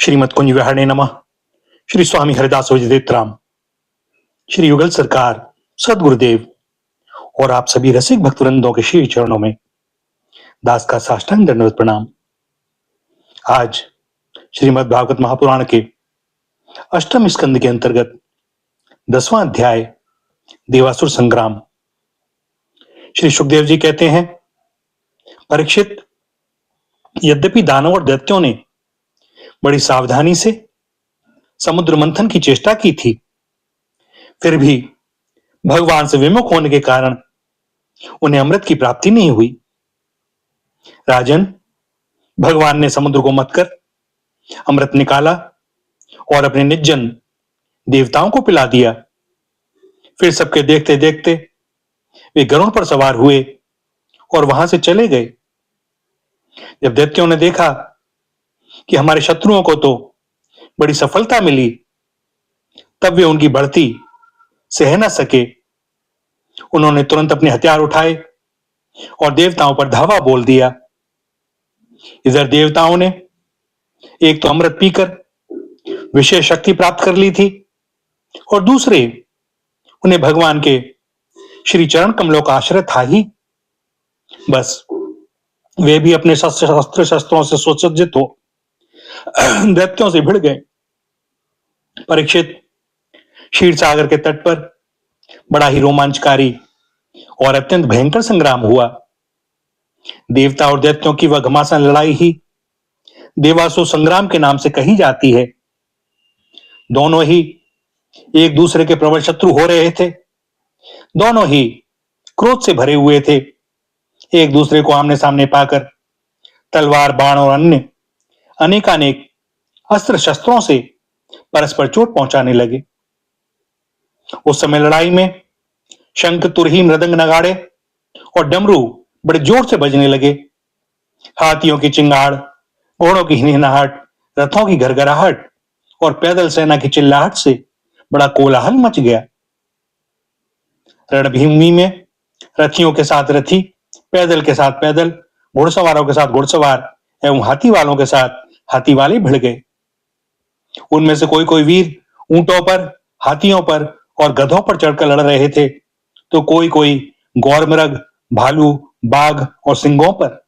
श्रीमद कुंज विहारणे नमः। श्री स्वामी हरिदास विजयतीर्थराम, श्री युगल सरकार, सदगुरुदेव और आप सभी रसिक भक्तवृंदों के श्री चरणों में दास का साष्टांग दंडवत प्रणाम। आज श्रीमद् भागवत महापुराण के अष्टम स्कंद के अंतर्गत 10वां अध्याय देवासुर संग्राम। श्री सुखदेव जी कहते हैं, परीक्षित, यद्यपि दानव और दैत्यों ने बड़ी सावधानी से समुद्र मंथन की चेष्टा की थी, फिर भी भगवान से विमुख होने के कारण उन्हें अमृत की प्राप्ति नहीं हुई। राजन, भगवान ने समुद्र को मत कर अमृत निकाला और अपने निर्जन देवताओं को पिला दिया। फिर सबके देखते देखते वे गरुड़ पर सवार हुए और वहां से चले गए। जब दैत्यों ने देखा कि हमारे शत्रुओं को तो बड़ी सफलता मिली, तब वे उनकी बढ़ती सह न सके। उन्होंने तुरंत अपने हथियार उठाए और देवताओं पर धावा बोल दिया। इधर देवताओं ने एक तो अमृत पीकर विशेष शक्ति प्राप्त कर ली थी और दूसरे उन्हें भगवान के श्री चरण कमलों का आश्रय था ही। बस वे भी अपने शस्त्र शस्त्रों से सुसज्जित हो दैत्यों से भिड़ गए। परीक्षित, क्षीर सागर के तट पर बड़ा ही रोमांचकारी और अत्यंत भयंकर संग्राम हुआ। देवता और दैत्यों की वह घमासान लड़ाई ही देवासुर संग्राम के नाम से कही जाती है। दोनों ही एक दूसरे के प्रबल शत्रु हो रहे थे। दोनों ही क्रोध से भरे हुए थे। एक दूसरे को आमने सामने पाकर तलवार, बाण और अन्य अनेकानेक अस्त्र शस्त्रों से परस्पर चोट पहुंचाने लगे। उस समय लड़ाई में शंख, तुरही, मृदंग, नगाड़े और डमरू बड़े जोर से बजने लगे। हाथियों की चिंगाड़, घोड़ों की हिनहिनाहट, रथों की घरघराहट और पैदल सेना की चिल्लाहट से बड़ा कोलाहल मच गया। रणभूमि में रथियों के साथ रथी, पैदल के साथ पैदल, घुड़सवारों के साथ घुड़सवार एवं हाथी वालों के साथ हाथी वाले भिड़ गए। उनमें से कोई कोई वीर ऊंटों पर, हाथियों पर और गधों पर चढ़कर लड़ रहे थे, तो कोई कोई गौरमृग, भालू, बाघ और सिंहों पर।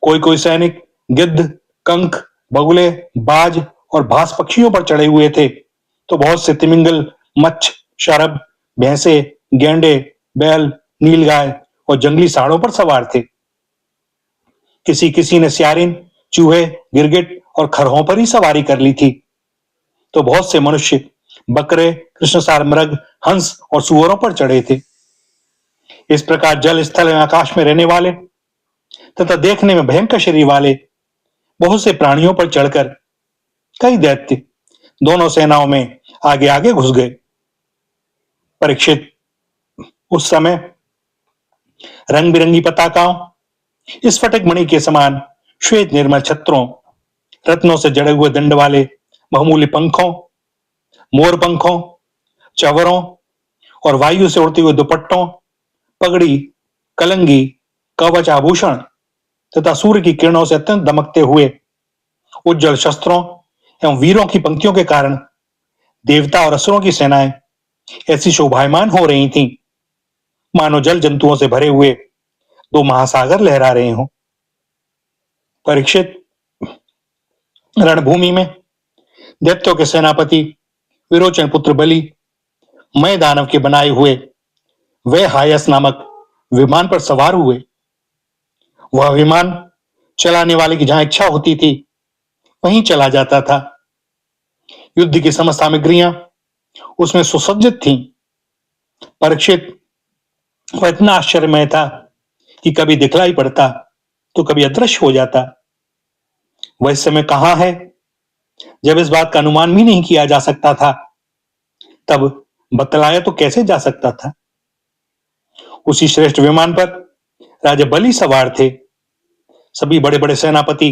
कोई कोई सैनिक गिद्ध, कंक, बगुले, बाज और भास पक्षियों पर चढ़े हुए थे, तो बहुत से तिमिंगल, मच्छ, शरभ, भैंसे, गेंडे, बैल, नीलगाय और जंगली सांडों पर सवार थे। किसी किसी ने स्यारिन, चूहे, गिरगिट और खरहों पर ही सवारी कर ली थी, तो बहुत से मनुष्य बकरे, कृष्णसार मृग, हंस और सुअरों पर चढ़े थे। इस प्रकार जल, स्थल एवं आकाश में रहने वाले तथा देखने में भयंकर शरीर वाले बहुत से प्राणियों पर चढ़कर कई दैत्य दोनों सेनाओं में आगे आगे घुस गए। परीक्षित, उस समय रंग बिरंगी पताकाओं, स्फटिक मणि के समान श्वेत निर्मल छत्रों, रत्नों से जड़े हुए दंड वाले बहुमूल्य पंखों, मोर पंखों, चवरों और वायु से उड़ते हुए दुपट्टों, पगड़ी, कलंगी, कवच, आभूषण तथा सूर्य की किरणों से अत्यंत दमकते हुए उज्जवल शस्त्रों एवं वीरों की पंक्तियों के कारण देवता और असुरों की सेनाएं ऐसी शोभायमान हो रही थीं, मानो जल जंतुओं से भरे हुए दो महासागर लहरा रहे हों। परीक्षित, रणभूमि में दैत्यों के सेनापति विरोचन पुत्र बलि मय दानव के बनाए हुए वह हायस नामक विमान पर सवार हुए। वह विमान चलाने वाले की जहां इच्छा होती थी वहीं चला जाता था। युद्ध की समस्त सामग्रियां उसमें सुसज्जित थीं। परीक्षित, वह इतना आश्चर्यमय था कि कभी दिखलाई पड़ता तो कभी अदृश्य हो जाता। वह इस समय कहां है, जब इस बात का अनुमान भी नहीं किया जा सकता था, तब बतलाया तो कैसे जा सकता था। उसी श्रेष्ठ विमान पर राजा बलि सवार थे। सभी बड़े बड़े सेनापति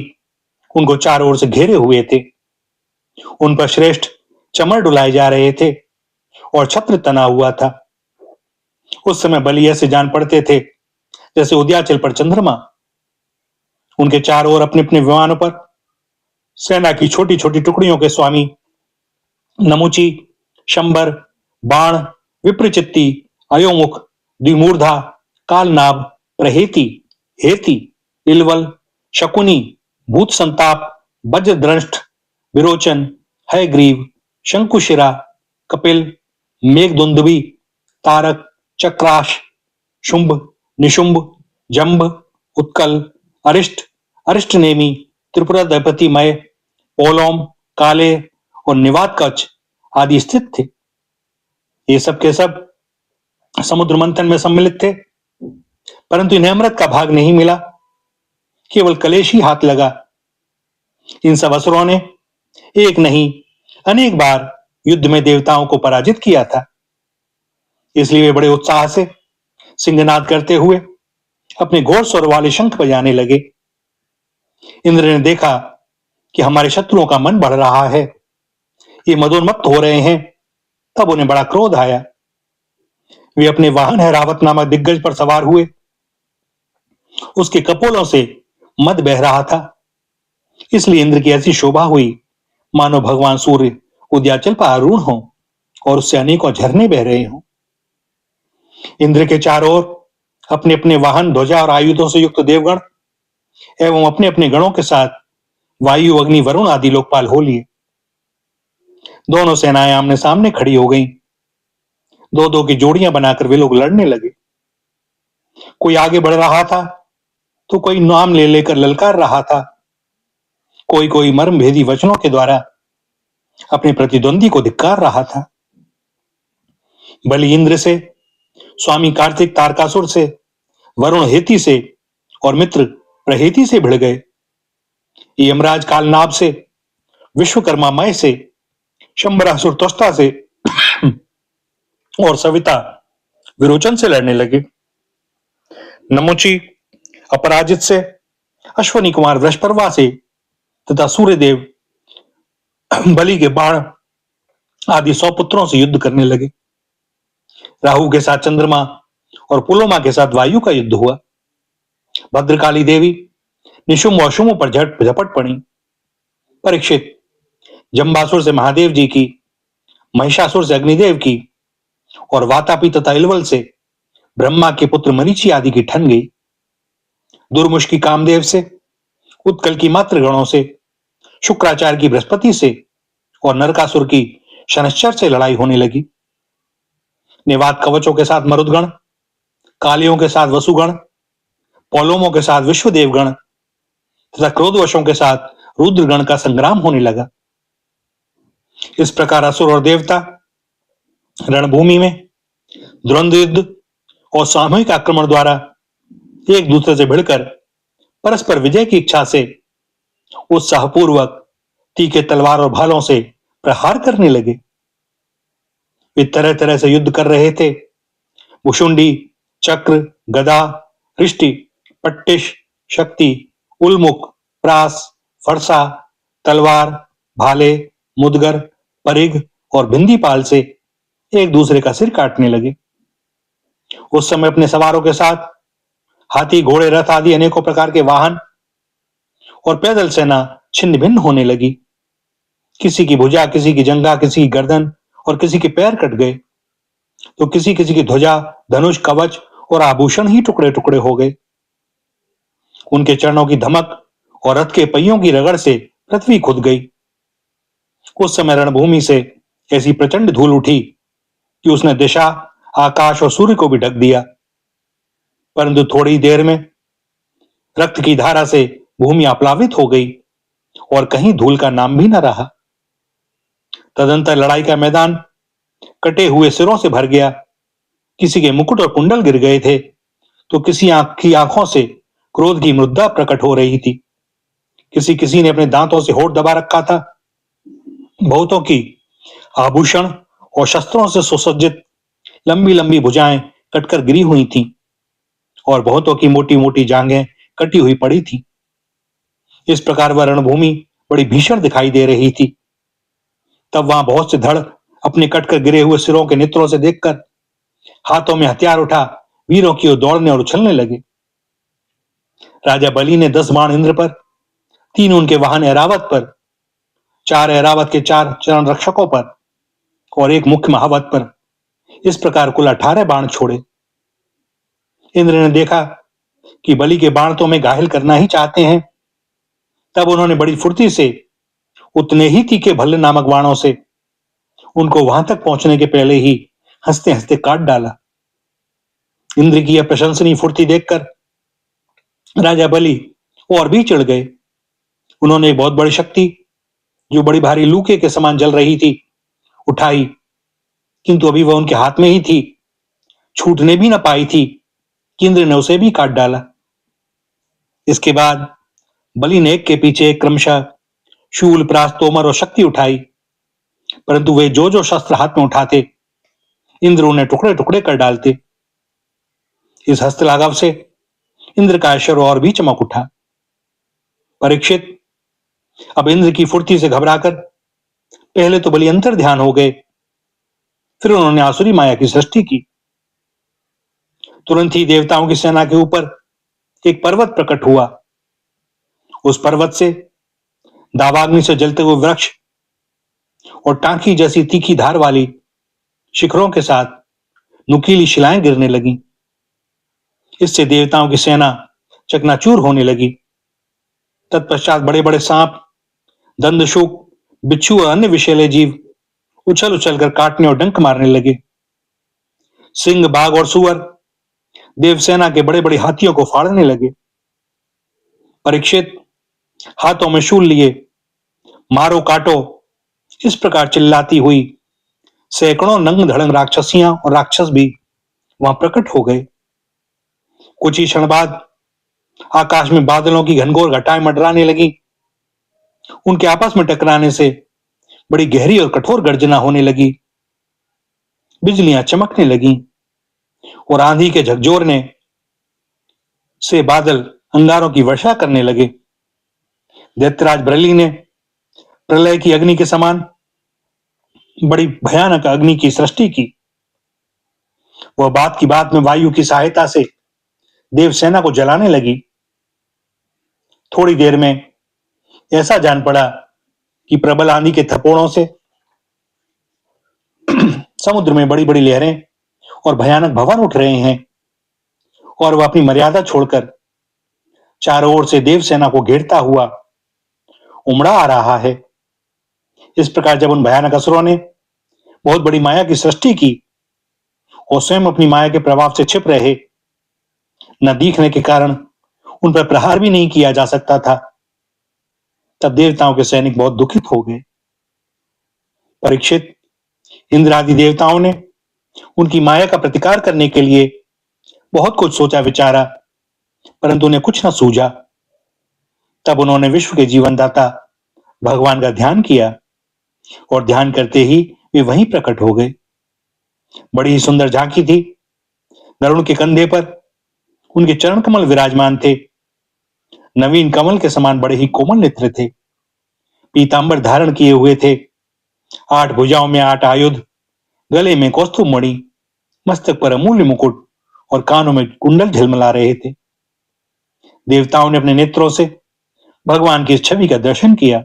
उनको चारों ओर से घेरे हुए थे। उन पर श्रेष्ठ चमर डुलाए जा रहे थे और छत्र तना हुआ था। उस समय बलि ऐसे जान पड़ते थे जैसे उदयाचल पर चंद्रमा। उनके चारों ओर अपने अपने विमानों पर सेना की छोटी छोटी टुकड़ियों के स्वामी नमुची, शंबर, बाण, विप्रचित्ती, अयोमुख, द्विमूर्धा, कालनाभ, प्रहेती, हेती, इलवल, शकुनी, भूत संताप, वज्रद्रष्ट, विरोचन, हयग्रीव, शंकुशिरा, कपिल, मेघदुंदुभी, तारक, चक्राश, शुंभ, निशुंभ, जंभ, उत्कल, अरिष्ट, अरिष्टनेमी, त्रिपुराधिपतिमय, पोलोम, काले और निवात कच्छ आदि स्थित थे। ये सब के सब समुद्र मंथन में सम्मिलित थे, परंतु इन्हें अमृत का भाग नहीं मिला, केवल कलेश ही हाथ लगा। इन सब असुरों ने एक नहीं अनेक बार युद्ध में देवताओं को पराजित किया था, इसलिए वे बड़े उत्साह से सिंहनाद करते हुए अपने घोर स्वर वाले शंख बजाने लगे। इंद्र ने देखा कि हमारे शत्रुओं का मन बढ़ रहा है, ये मदोन्मत्त हो रहे हैं, तब उन्हें बड़ा क्रोध आया। वे अपने वाहन हैरावत नामक दिग्गज पर सवार हुए। उसके कपोलों से मद बह रहा था, इसलिए इंद्र की ऐसी शोभा हुई मानो भगवान सूर्य उदयाचल पर आरूढ़ हों और उससे अनेकों झरने बह रहे हों। इंद्र के चारों ओर अपने अपने वाहन, ध्वजा और आयुधों से युक्त देवगण एवं अपने अपने गणों के साथ वायु, अग्नि, वरुण आदि लोकपाल हो लिए। दोनों सेनाएं आमने सामने खड़ी हो गईं। दो दो की जोड़ियां बनाकर वे लोग लड़ने लगे। कोई आगे बढ़ रहा था तो कोई नाम ले लेकर ललकार रहा था। कोई कोई मर्म भेदी वचनों के द्वारा अपने प्रतिद्वंदी को धिक्कार रहा था। बलि इंद्र से, स्वामी कार्तिक तारकासुर से, वरुण हेती से और मित्र प्रहेती से भिड़ गए। यमराज कालनाभ से, विश्वकर्मा मय से, शंबरासुर त्वष्टा से और सविता विरोचन से लड़ने लगे। नमुची अपराजित से, अश्वनी कुमार वृषपर्वा से तथा सूर्यदेव बलि के बाण आदि 100 पुत्रों से युद्ध करने लगे। राहु के साथ चंद्रमा और पुलोमा के साथ वायु का युद्ध हुआ। भद्रकाली देवी निशुंभ और शुंभ पर झपट पड़ी। परीक्षित, जंबासुर से महादेव जी की, महिषासुर से अग्निदेव की और वातापी तथा इलवल से ब्रह्मा के पुत्र मरीचि आदि की ठन गई। दुर्मुष्टि कामदेव से, उत्कल की मातृगणों से, शुक्राचार्य की बृहस्पति से और नरकासुर की शनश्चर से लड़ाई होने लगी। निवात कवचों के साथ मरुदगण, कालियों के साथ वसुगण, पोलोमों के साथ विश्वदेवगण तथा क्रोधवशों के साथ रुद्रगण का संग्राम होने लगा। इस प्रकार असुर और देवता रणभूमि में द्वंद्व युद्ध और सामूहिक आक्रमण द्वारा एक दूसरे से भिड़कर परस्पर विजय की इच्छा से उत्साहपूर्वक तीखे तलवार और भालों से प्रहार करने लगे। वे तरह तरह से युद्ध कर रहे थे। भुशुंडी, चक्र, गदा, रिष्टि, पट्टिश, शक्ति, उल्मुख, प्रास, फरसा, तलवार, भाले, मुदगर, परिघ और भिंदीपाल से एक दूसरे का सिर काटने लगे। उस समय अपने सवारों के साथ हाथी, घोड़े, रथ आदि अनेकों प्रकार के वाहन और पैदल सेना छिन्न भिन्न होने लगी। किसी की भुजा, किसी की जंघा, किसी की गर्दन और किसी के पैर कट गए, तो किसी किसी की ध्वजा, धनुष, कवच और आभूषण ही टुकड़े टुकड़े हो गए। उनके चरणों की धमक और रथ के पहियों की रगड़ से पृथ्वी खुद गई। उस समय रणभूमि से ऐसी प्रचंड धूल उठी कि उसने दिशा, आकाश और सूर्य को भी ढक दिया। परंतु थोड़ी देर में रक्त की धारा से भूमि आप्लावित हो गई और कहीं धूल का नाम भी न रहा। तदंतर लड़ाई का मैदान कटे हुए सिरों से भर गया। किसी के मुकुट और कुंडल गिर गए थे, तो किसी की आंखों से क्रोध की मुद्रा प्रकट हो रही थी। किसी किसी ने अपने दांतों से होठ दबा रखा था। बहुतों की आभूषण और शस्त्रों से सुसज्जित लंबी लंबी भुजाएं कटकर गिरी हुई थीं और बहुतों की मोटी मोटी जांघें कटी हुई पड़ी थी। इस प्रकार वह रणभूमि बड़ी भीषण दिखाई दे रही थी। तब वहां बहुत से धड़ अपने कटकर गिरे हुए सिरों के नेत्रों से देखकर हाथों में हथियार उठा वीरों की ओर दौड़ने और उछलने लगे। राजा बलि ने 10 बाण इंद्र पर, 3 उनके वाहन ऐरावत पर चार ऐरावत के चार चरण रक्षकों पर और एक मुख्य महावत पर इस प्रकार कुल 18 बाण छोड़े। इंद्र ने देखा कि बलि के बाण तो हमें घायल करना ही चाहते हैं। तब उन्होंने बड़ी फुर्ती से उतने ही तीखे भल्ल नामक बाणों से उनको वहां तक पहुंचने के पहले ही हंसते हंसते काट डाला। इंद्र की यह प्रशंसनीय फुर्ती देखकर राजा बलि और भी चिढ़ गए। उन्होंने एक बहुत बड़ी शक्ति, जो बड़ी भारी लूके के समान जल रही थी, उठाई, किंतु अभी वह उनके हाथ में ही थी, छूटने भी न पाई थी कि इंद्र ने उसे भी काट डाला। इसके बाद बलि ने एक के पीछे एक क्रमशः शूल, प्रास, तोमर और शक्ति उठाई, परंतु वे जो जो शस्त्र हाथ में उठाते, इंद्र उन्हें टुकड़े टुकड़े कर डालते। इस हस्तलाघव से इंद्र का ऐश्वर्य और भी चमक उठा। परीक्षित, अब इंद्र की फुर्ती से घबराकर पहले तो बलि अंतर ध्यान हो गए, फिर उन्होंने आसुरी माया की सृष्टि की। तुरंत ही देवताओं की सेना के ऊपर एक पर्वत प्रकट हुआ। उस पर्वत से दावाग्नि से जलते हुए वृक्ष और टांकी जैसी तीखी धार वाली शिखरों के साथ नुकीली शिलाएं गिरने लगी। इससे देवताओं की सेना चकनाचूर होने लगी। तत्पश्चात बड़े बड़े सांप, दंदशूक, बिच्छू और अन्य विषैले जीव उछल उछलकर काटने और डंक मारने लगे। सिंह, बाघ और सुअर देवसेना के बड़े बड़े हाथियों को फाड़ने लगे। परीक्षित, हाथों में शूल लिए मारो काटो इस प्रकार चिल्लाती हुई सैकड़ों नंग धड़ंग राक्षसियां और राक्षस भी वहां प्रकट हो गए। कुछ ही क्षण बाद आकाश में बादलों की घनघोर घटाएं मंडराने लगी। उनके आपस में टकराने से बड़ी गहरी और कठोर गर्जना होने लगी। बिजलियां चमकने लगी और आंधी के झकझोरने से बादल अंगारों की वर्षा करने लगे। दैत्यराज बलि ने प्रलय की अग्नि के समान बड़ी भयानक अग्नि की सृष्टि की। वह बात की बात में वायु की सहायता से देवसेना को जलाने लगी। थोड़ी देर में ऐसा जान पड़ा कि प्रबल आंधी के थपोड़ों से समुद्र में बड़ी बड़ी लहरें और भयानक भंवर उठ रहे हैं और वह अपनी मर्यादा छोड़कर चारों ओर से देवसेना को घेरता हुआ उमड़ा आ रहा है। इस प्रकार जब उन भयानक असुरों ने बहुत बड़ी माया की सृष्टि की और स्वयं अपनी माया के प्रभाव से छिप रहे, न दिखने के कारण उन पर प्रहार भी नहीं किया जा सकता था, तब देवताओं के सैनिक बहुत दुखित हो गए। परीक्षित, इंद्र आदि देवताओं ने उनकी माया का प्रतिकार करने के लिए बहुत कुछ सोचा विचारा, परंतु उन्हें कुछ न सूझा। तब उन्होंने विश्व के जीवनदाता भगवान का ध्यान किया और ध्यान करते ही वे वहीं प्रकट हो गए। बड़ी ही सुंदर झांकी थी। गरुड़ के कंधे पर उनके चरण कमल विराजमान थे। नवीन कमल के समान बड़े ही कोमल नेत्र थे। पीतांबर धारण किए हुए थे। 8 भुजाओं में 8 आयुध, गले में कौस्तुभ मणि, मस्तक पर अमूल्य मुकुट और कानों में कुंडल झिलमिला रहे थे। देवताओं ने अपने नेत्रों से भगवान की इस छवि का दर्शन किया।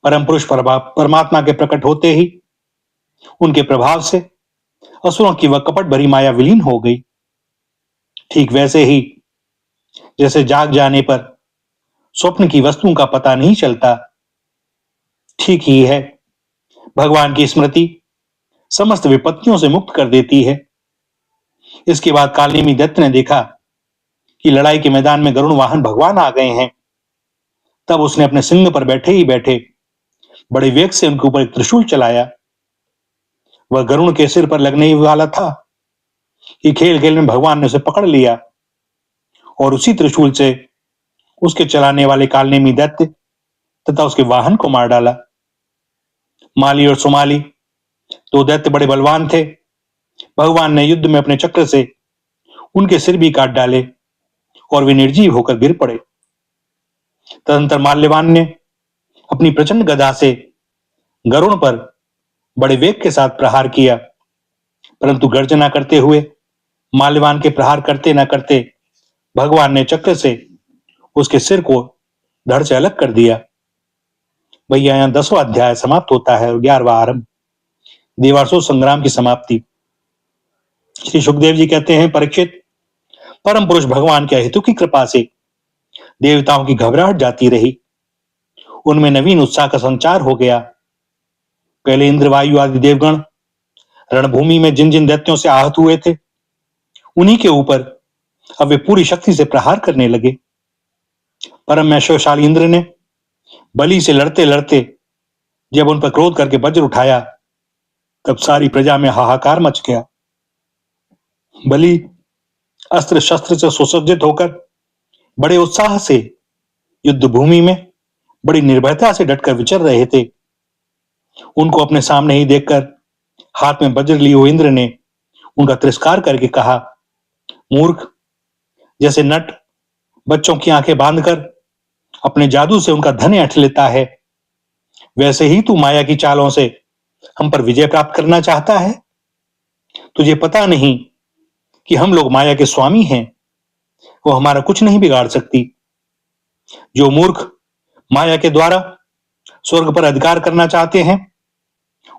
परम पुरुष परमात्मा के प्रकट होते ही उनके प्रभाव से असुरों की वह कपट भरी माया विलीन हो गई। ठीक वैसे ही जैसे जाग जाने पर स्वप्न की वस्तुओं का पता नहीं चलता, ठीक ही है भगवान की स्मृति समस्त विपत्तियों से मुक्त कर देती है। इसके बाद कालनेमी दैत्य ने देखा कि लड़ाई के मैदान में गरुड़ वाहन भगवान आ गए हैं। तब उसने अपने सिंह पर बैठे ही बैठे बड़े वेग से उनके ऊपर एक त्रिशूल चलाया। वह गरुड़ के सिर पर लगने ही वाला था कि खेल खेल में भगवान ने उसे पकड़ लिया और उसी त्रिशूल से उसके चलाने वाले कालनेमी दैत्य तथा उसके वाहन को मार डाला। माली और सुमाली 2 दैत्य बड़े बलवान थे। भगवान ने युद्ध में अपने चक्र से उनके सिर भी काट डाले और वे निर्जीव होकर गिर पड़े। तदंतर माल्यवान ने अपनी प्रचंड गदा से गरुड़ पर बड़े वेग के साथ प्रहार किया, परंतु गर्जना करते हुए माल्यवान के प्रहार करते न करते भगवान ने चक्र से उसके सिर को धड़ से अलग कर दिया। भैया यहाँ 10वां अध्याय समाप्त होता है और 11वां आरंभ। देवासुर संग्राम की समाप्ति। श्री सुखदेव जी कहते हैं, परीक्षित, परम पुरुष भगवान के हेतु की कृपा से देवताओं की घबराहट जाती रही, उनमें नवीन उत्साह का संचार हो गया। पहले इंद्र, वायु आदि देवगण रणभूमि में जिन जिन दैत्यों से आहत हुए थे, उन्हीं के ऊपर अब वे पूरी शक्ति से प्रहार करने लगे। परम ऐश्वर्यशाली इंद्र ने बलि से लड़ते लड़ते जब उन पर क्रोध करके वज्र उठाया, तब सारी प्रजा में हाहाकार मच गया। बलि अस्त्र शस्त्र से सुसज्जित होकर बड़े उत्साह से युद्ध भूमि में बड़ी निर्भयता से डटकर विचर रहे थे। उनको अपने सामने ही देखकर हाथ में वज्र लिए हुए इंद्र ने उनका तिरस्कार करके कहा, मूर्ख, जैसे नट बच्चों की आंखें बांधकर अपने जादू से उनका धन ऐंठ लेता है, वैसे ही तू माया की चालों से हम पर विजय प्राप्त करना चाहता है। तुझे पता नहीं कि हम लोग माया के स्वामी हैं, वो हमारा कुछ नहीं बिगाड़ सकती। जो मूर्ख माया के द्वारा स्वर्ग पर अधिकार करना चाहते हैं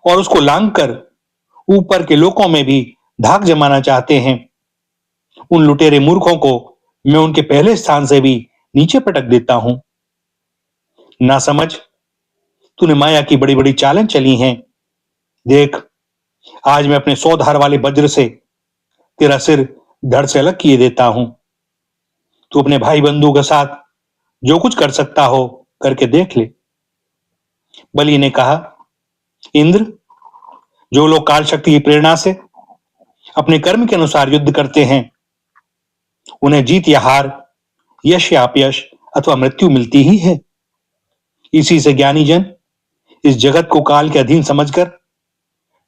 और उसको लांघकर ऊपर के लोकों में भी धाक जमाना चाहते हैं, उन लुटेरे मूर्खों को मैं उनके पहले स्थान से भी नीचे पटक देता हूं। ना समझ, तूने माया की बड़ी बड़ी चालें चली हैं। देख, आज मैं अपने 100 धार वाले वज्र से तेरा सिर धड़ से अलग किए देता हूं। तू अपने भाई बंधु के साथ जो कुछ कर सकता हो करके देख ले। बलि ने कहा, इंद्र, जो लोग काल शक्ति की प्रेरणा से अपने कर्म के अनुसार युद्ध करते हैं, उन्हें जीत या हार, यश या अपयश अथवा मृत्यु मिलती ही है। इसी से ज्ञानी जन इस जगत को काल के अधीन समझकर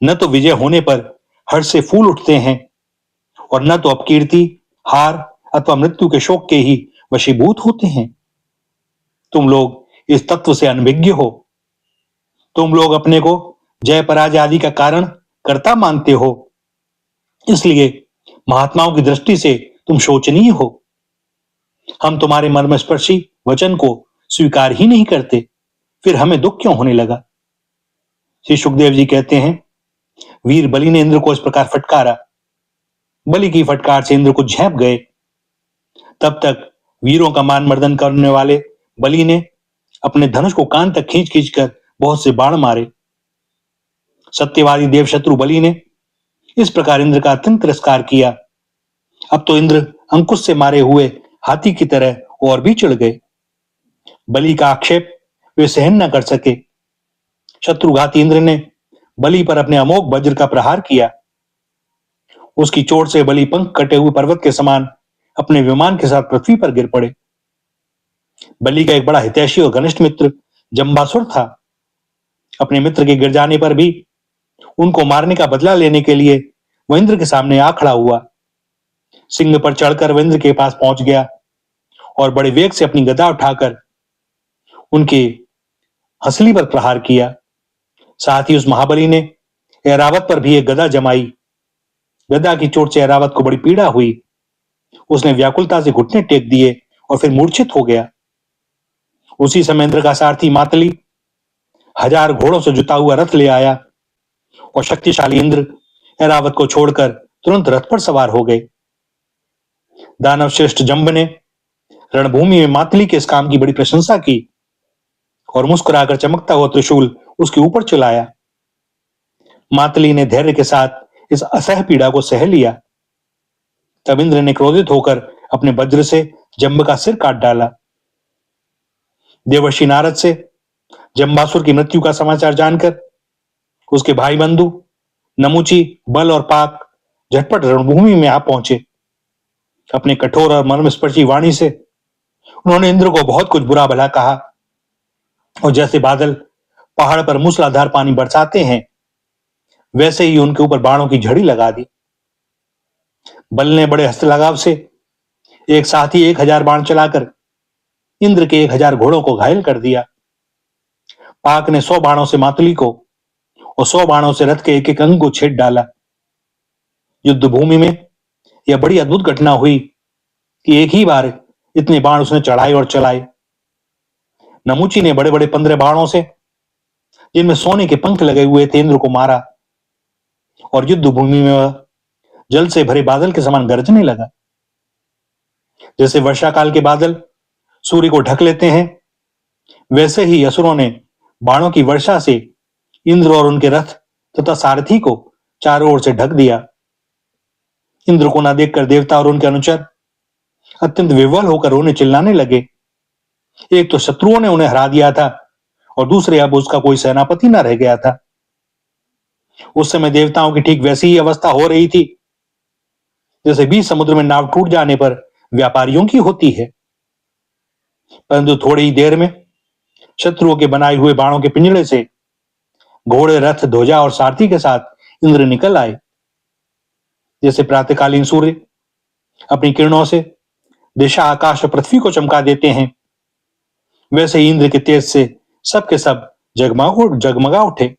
न तो विजय होने पर हर्ष से फूल उठते हैं और न तो अपकीर्ति, हार अथवा मृत्यु के शोक के ही वशीभूत होते हैं। तुम लोग इस तत्व से अनभिज्ञ हो। तुम लोग अपने को जय पराजय आदि का कारण कर्ता मानते हो, इसलिए महात्माओं की दृष्टि से तुम शोचनीय हो। हम तुम्हारे मर्मस्पर्शी वचन को स्वीकार ही नहीं करते, फिर हमें दुख क्यों होने लगा। श्री सुखदेव जी कहते हैं, वीर बलि ने इंद्र को इस प्रकार फटकारा। बलि की फटकार से इंद्र को झेप गए। तब तक वीरों का मान मर्दन करने वाले बलि ने अपने धनुष को कान तक खींच खींच कर बहुत से बाण मारे। सत्यवादी देवशत्रु बलि ने इस प्रकार इंद्र का अत्यंत तिरस्कार किया। अब तो इंद्र अंकुश से मारे हुए हाथी की तरह और भी चिढ़ गए। बलि का आक्षेप वे सहन न कर सके। शत्रुघाती इंद्र ने बलि पर अपने अमोघ वज्र का प्रहार किया। उसकी चोट से बलि पंख कटे हुए पर्वत के समान अपने विमान के साथ पृथ्वी पर गिर पड़े। बलि का एक बड़ा हितैषी और घनिष्ठ मित्र जंबासुर था। अपने मित्र के गिर जाने पर भी उनको मारने का बदला लेने के लिए वह इंद्र के सामने आ खड़ा हुआ। सिंह पर चढ़कर वह इंद्र के पास पहुंच गया और बड़े वेग से अपनी गदा उठाकर उनके हंसली पर प्रहार किया। साथ ही उस महाबली ने ऐरावत पर भी एक गदा जमाई। गदा की चोट से ऐरावत को बड़ी पीड़ा हुई। उसने व्याकुलता से घुटने टेक दिए और फिर मूर्छित हो गया। उसी समय इंद्र का सारथी मातली 1000 घोड़ों से जुता हुआ रथ ले आया और शक्तिशाली इंद्र ऐरावत को छोड़कर तुरंत रथ पर सवार हो गए। दानव श्रेष्ठ जंब ने रणभूमि में मातली के इस काम की बड़ी प्रशंसा की और मुस्कुराकर चमकता हुआ त्रिशूल उसके ऊपर चलाया। मातली ने धैर्य के साथ इस असह्य पीड़ा को सह लिया। तब इंद्र ने क्रोधित होकर अपने वज्र से जंब का सिर काट डाला। देवर्षि नारद से जंबासुर की मृत्यु का समाचार जानकर उसके भाई बंधु नमुची, बल और पाक झटपट रणभूमि में आ पहुंचे। अपने कठोर और मर्मस्पर्शी वाणी से उन्होंने इंद्र को बहुत कुछ बुरा भला कहा और जैसे बादल पहाड़ पर मूसलाधार पानी बरसाते हैं, वैसे ही उनके ऊपर बाणों की झड़ी लगा दी। बल ने बड़े हस्त लगाव से एक साथ ही 1000 बाण चलाकर इंद्र के 1000 घोड़ों को घायल कर दिया। पाक ने 100 बाणों से मातुली को और 100 बाणों से रथ के एक एक अंग को छेद डाला। युद्ध भूमि में यह बड़ी अद्भुत घटना हुई कि एक ही बार इतने बाण उसने चढ़ाए और चलाए। नमुची ने बड़े बड़े 15 बाणों से जिनमें सोने के पंख लगे हुए थे, इंद्र को मारा और युद्ध भूमि में वह जल से भरे बादल के समान गरजने लगा। जैसे वर्षा काल के बादल सूर्य को ढक लेते हैं, वैसे ही असुरों ने बाणों की वर्षा से इंद्र और उनके रथ तथा सारथी को चारों ओर से ढक दिया। इंद्र को न देखकर देवता और उनके अनुचर अत्यंत विह्वल होकर रोने चिल्लाने लगे। एक तो शत्रुओं ने उन्हें हरा दिया था और दूसरे अब उसका कोई सेनापति न रह गया था। उस समय देवताओं की ठीक वैसी ही अवस्था हो रही थी जैसे बीच समुद्र में नाव टूट जाने पर व्यापारियों की होती है। परंतु थोड़ी ही देर में शत्रुओं के बनाए हुए बाणों के पिंजड़े से घोड़े, रथ, ध्वजा और सारथी के साथ इंद्र निकल आए। जैसे प्रातःकालीन सूर्य अपनी किरणों से दिशा, आकाश और पृथ्वी को चमका देते हैं, वैसे ही इंद्र के तेज से सब के सब जगमगा उठे।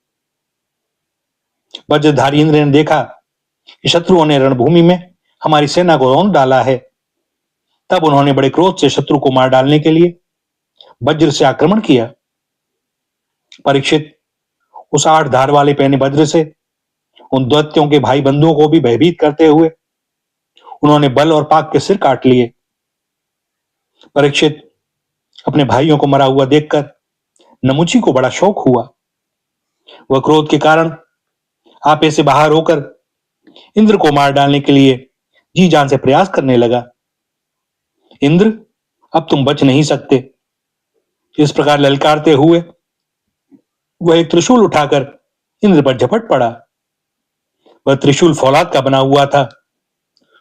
वज्रधारी इंद्र ने देखा कि शत्रुओं ने रणभूमि में हमारी सेना को रौंद डाला है। तब उन्होंने बड़े क्रोध से शत्रु को मार डालने के लिए वज्र से आक्रमण किया। परीक्षित उस 8 धार वाले पहने वज्र से उन दैत्यों के भाई बंधुओं को भी भयभीत करते हुए उन्होंने बल और पाक के सिर काट लिए। परीक्षित अपने भाइयों को मरा हुआ देखकर नमुची को बड़ा शौक हुआ। वह क्रोध के कारण आपे से बाहर होकर इंद्र को मार डालने के लिए जी जान से प्रयास करने लगा। इंद्र, अब तुम बच नहीं सकते। इस प्रकार ललकारते हुए वह एक त्रिशूल उठाकर इंद्र पर झपट पड़ा। वह त्रिशूल फौलाद का बना हुआ था,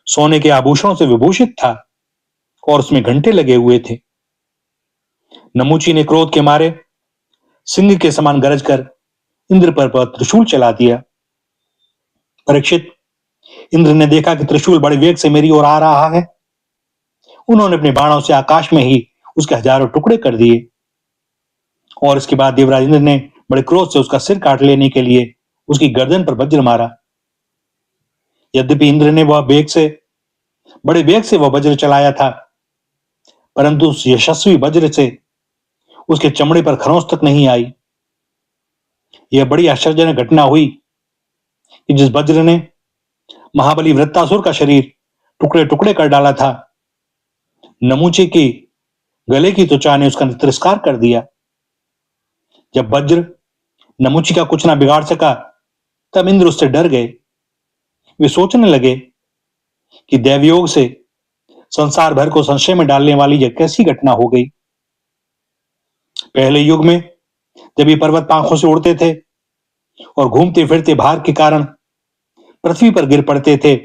सोने के आभूषणों से विभूषित था और उसमें घंटे लगे हुए थे। नमुची ने क्रोध के मारे सिंह के समान गरज कर इंद्र पर त्रिशूल चला दिया। परीक्षित, इंद्र ने देखा कि त्रिशूल बड़े वेग से मेरी ओर आ रहा है। उन्होंने अपने बाणों से आकाश में ही उसके हजारों टुकड़े कर दिए और इसके बाद देवराज इंद्र ने बड़े क्रोध से उसका सिर काट लेने के लिए उसकी गर्दन पर वज्र मारा। यद्यपि इंद्र ने बड़े वेग से वह वज्र चलाया था, परंतु उस यशस्वी वज्र से उसके चमड़े पर खरोंच तक नहीं आई। यह बड़ी आश्चर्यजनक घटना हुई कि जिस वज्र ने महाबली वृत्तासुर का शरीर टुकड़े टुकड़े कर डाला था, नमुचे की गले की त्वचा ने उसका तिरस्कार कर दिया। जब वज्र नमुची का कुछ ना बिगाड़ सका, तब इंद्र उससे डर गए। वे सोचने लगे कि दैवयोग से संसार भर को संशय में डालने वाली यह कैसी घटना हो गई। पहले युग में जब ये पर्वत पांखों से उड़ते थे और घूमते फिरते भार के कारण पृथ्वी पर गिर पड़ते थे,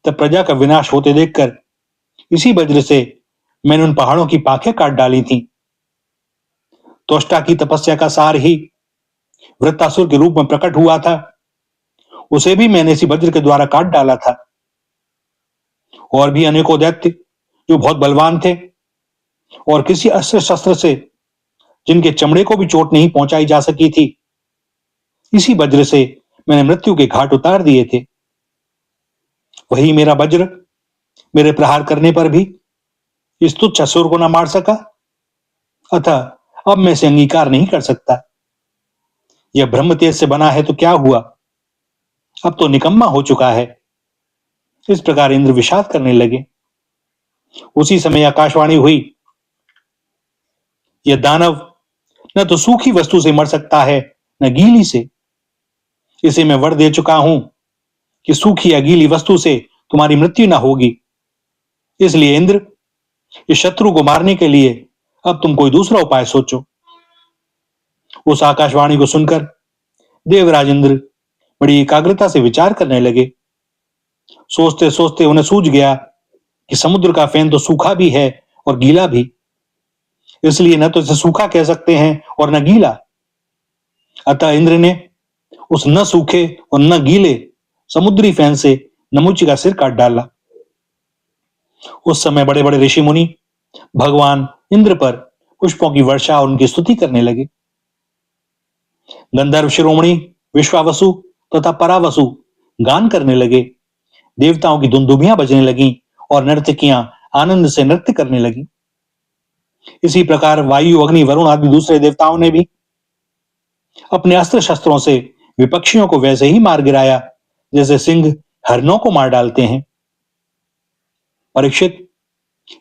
तब प्रजा का विनाश होते देखकर इसी वज्र से मैंने उन पहाड़ों की पाखें काट डाली थी। त्वष्टा की तपस्या का सार ही वृत्तासुर के रूप में प्रकट हुआ था, उसे भी मैंने इसी वज्र के द्वारा काट डाला था। और भी अनेकों दैत्य जो बहुत बलवान थे और किसी अस्त्र शस्त्र से जिनके चमड़े को भी चोट नहीं पहुंचाई जा सकी थी, इसी वज्र से मैंने मृत्यु के घाट उतार दिए थे। वही मेरा वज्र मेरे प्रहार करने पर भी इस तुच्छ असुर को न मार सका, अतः अब मैं इसे अंगीकार नहीं कर सकता। यह ब्रह्म तेज से बना है तो क्या हुआ, अब तो निकम्मा हो चुका है। इस प्रकार इंद्र विषाद करने लगे। उसी समय आकाशवाणी हुई, यह दानव न तो सूखी वस्तु से मर सकता है न गीली से। इसे मैं वर दे चुका हूं कि सूखी या गीली वस्तु से तुम्हारी मृत्यु न होगी। इसलिए इंद्र, इस शत्रु को मारने के लिए अब तुम कोई दूसरा उपाय सोचो। उस आकाशवाणी को सुनकर देवराज इंद्र बड़ी एकाग्रता से विचार करने लगे। सोचते सोचते उन्हें सूझ गया कि समुद्र का फेन तो सूखा भी है और गीला भी, इसलिए न तो इसे सूखा कह सकते हैं और न गीला। अतः इंद्र ने उस न सूखे और न गीले समुद्री फेन से नमुची का सिर काट डाला। उस समय बड़े बड़े ऋषि मुनि भगवान इंद्र पर पुष्पों की वर्षा और उनकी स्तुति करने लगे। गंधर्व शिरोमणि विश्वावसु तथा परावसु गान करने लगे। देवताओं की दुंदुभियां बजने लगीं और नर्तकियां आनंद से नृत्य करने लगीं। इसी प्रकार वायु, अग्नि, वरुण आदि दूसरे देवताओं ने भी अपने अस्त्र शस्त्रों से विपक्षियों को वैसे ही मार गिराया जैसे सिंह हरणों को मार डालते हैं। परीक्षित,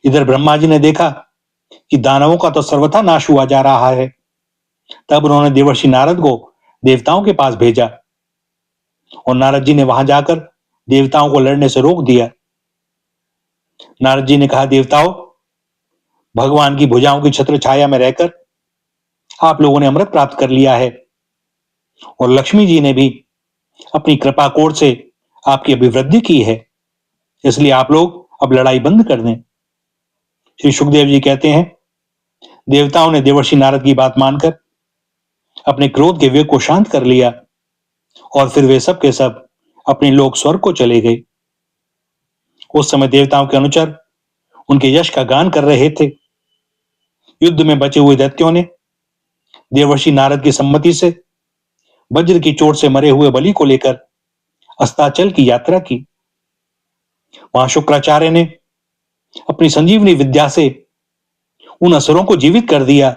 इधर ब्रह्मा जी ने देखा कि दानवों का तो सर्वथा नाश हुआ जा रहा है। तब उन्होंने देवर्षि नारद को देवताओं के पास भेजा और नारद जी ने वहां जाकर देवताओं को लड़ने से रोक दिया। नारद जी ने कहा, देवताओं, भगवान की भुजाओं की छत्र छाया में रहकर आप लोगों ने अमृत प्राप्त कर लिया है और लक्ष्मी जी ने भी अपनी कृपा कोर से आपकी अभिवृद्धि की है, इसलिए आप लोग अब लड़ाई बंद कर दें। श्री सुखदेव जी कहते हैं, देवताओं ने देवर्षि नारद की बात मानकर अपने क्रोध के वेग को शांत कर लिया और फिर वे सब के सब अपने लोक स्वर्ग को चले गए। उस समय देवताओं के अनुचर उनके यश का गान कर रहे थे। युद्ध में बचे हुए दैत्यों ने देवर्षि नारद की सम्मति से वज्र की चोट से मरे हुए बलि को लेकर अस्ताचल की यात्रा की। वहां शुक्राचार्य ने अपनी संजीवनी विद्या से उन असुरों को जीवित कर दिया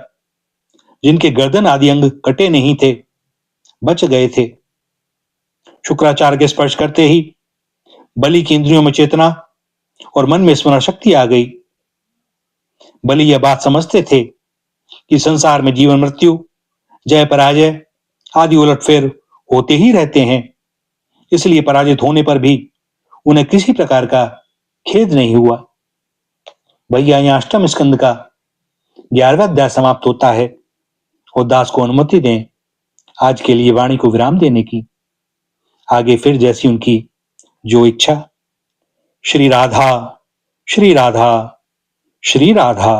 जिनके गर्दन आदि अंग कटे नहीं थे, बच गए थे। शुक्राचार्य के स्पर्श करते ही बलि की इंद्रियों में चेतना और मन में स्मरण शक्ति आ गई। बलि यह बात समझते थे कि संसार में जीवन मृत्यु, जय पराजय आदि उलटफेर होते ही रहते हैं, इसलिए पराजित होने पर भी उन्हें किसी प्रकार का खेद नहीं हुआ। भैया, यहाँ अष्टम स्कंद का 11वां अध्याय समाप्त होता है और दास को अनुमति दें आज के लिए वाणी को विराम देने की। आगे फिर जैसी उनकी जो इच्छा। श्री राधा, श्री राधा, श्री राधा।